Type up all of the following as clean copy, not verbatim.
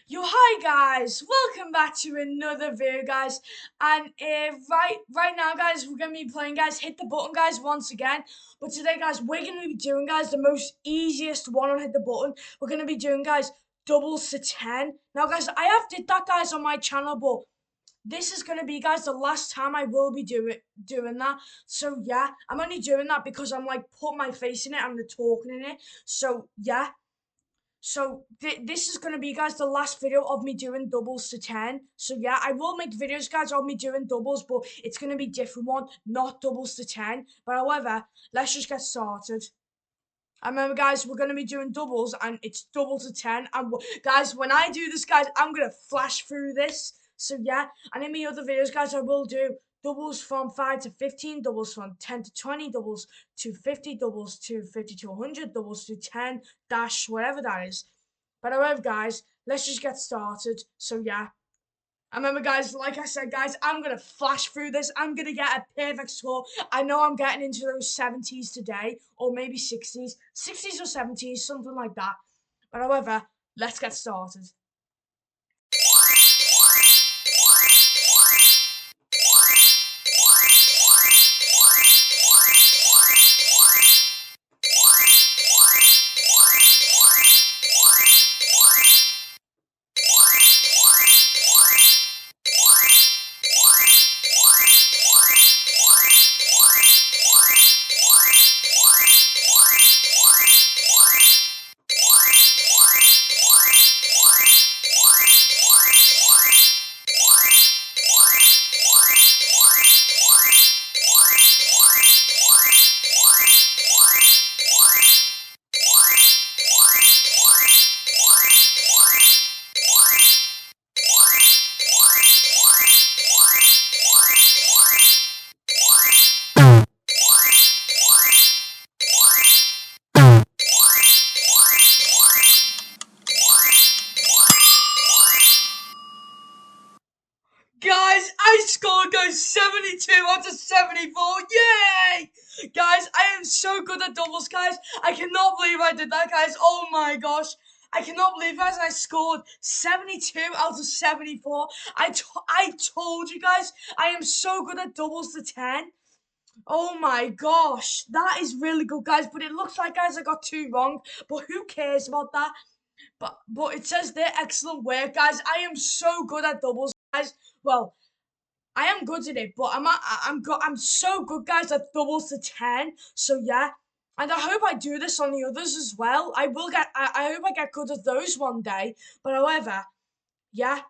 Yo, hi guys! Welcome back to another video, guys. And right now, guys, we're gonna be playing, guys. Hit the button, guys, once again. But today, guys, we're gonna be doing, guys, the most easiest one on hit the button. We're gonna be doing, guys, doubles to 10. Now, guys, I have did that, guys, on my channel, but this is gonna be, guys, the last time I will be doing that. So yeah, I'm only doing that because I'm like putting my face in it and the talking in it. So yeah. So this is gonna be, guys, the last video of me doing doubles to 10. So yeah, I will make videos, guys, of me doing doubles, but it's gonna be different one, not doubles to 10. But however, let's just get started. And remember, guys, we're gonna be doing doubles, and it's double to 10. And guys, when I do this, guys, I'm gonna flash through this. So yeah, and in my other videos, guys, I will do doubles from 5 to 15, doubles from 10 to 20, doubles to 50, doubles to 50 to 100, doubles to 10, dash, whatever that is. But however, guys, let's just get started. So yeah, and remember, guys, like I said, guys, I'm going to flash through this. I'm going to get a perfect score. I know I'm getting into those 70s today, or maybe 60s. 60s or 70s, something like that. But however, let's get started. Guys, I scored, guys, 72 out of 74. Yay! Guys, I am so good at doubles, guys. I cannot believe I did that, guys. Oh my gosh. I cannot believe, guys, I scored 72 out of 74. I told you, guys, I am so good at doubles to 10. Oh my gosh, that is really good, guys. But it looks like, guys, I got two wrong. But who cares about that? But it says there, excellent work, guys. I am so good at doubles, guys. Well, I am good at it, but I'm so good, guys, at doubles to 10. So yeah, and I hope I do this on the others as well. I hope I get good at those one day. But however, yeah.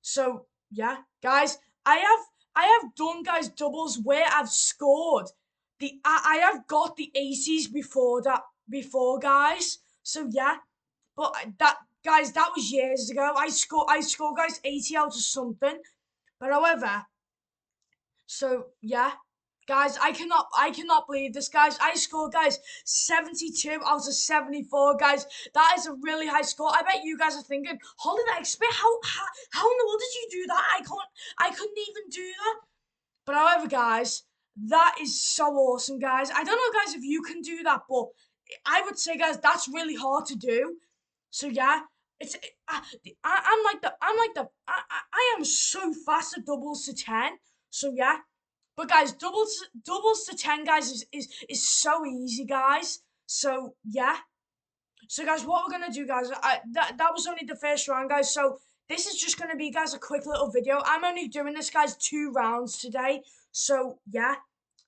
So yeah, guys, I have done, guys, doubles where I've scored I have got the 80s before, guys. So yeah, but that, guys, that was years ago. I scored, guys, 80 out of something. But however, so yeah, guys, I cannot believe this, guys. I scored, guys, 72 out of 74, guys. That is a really high score. I bet you guys are thinking, Holiday Expert, how in the world did you do that? I couldn't even do that. But however, guys, that is so awesome, guys. I don't know, guys, if you can do that, but I would say, guys, that's really hard to do. So yeah, it's I am so fast at doubles to 10. So yeah, but guys, doubles to 10, guys, is so easy, guys. So yeah. So guys, what we're gonna do, guys, that was only the first round, guys. So this is just gonna be, guys, a quick little video. I'm only doing this, guys, 2 rounds today. So yeah.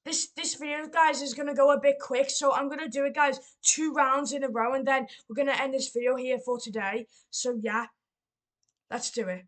This video, guys, is gonna go a bit quick, so I'm gonna do it, guys, 2 rounds in a row, and then we're gonna end this video here for today. So yeah, let's do it.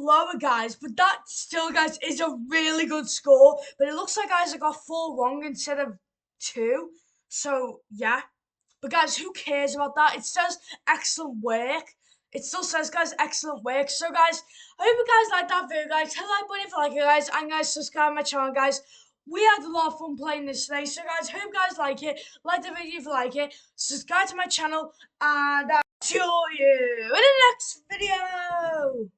lower, guys, but that still, guys, is a really good score. But it looks like, guys, I got 4 wrong instead of 2. So, yeah. But, guys, who cares about that? It says excellent work. It still says, guys, excellent work. So, guys, I hope you guys like that video, guys. Hit the like button if you like it, guys. And, guys, subscribe to my channel, guys. We had a lot of fun playing this today. So, guys, hope you guys like it. Like the video if you like it. Subscribe to my channel. And I'll see you in the next video.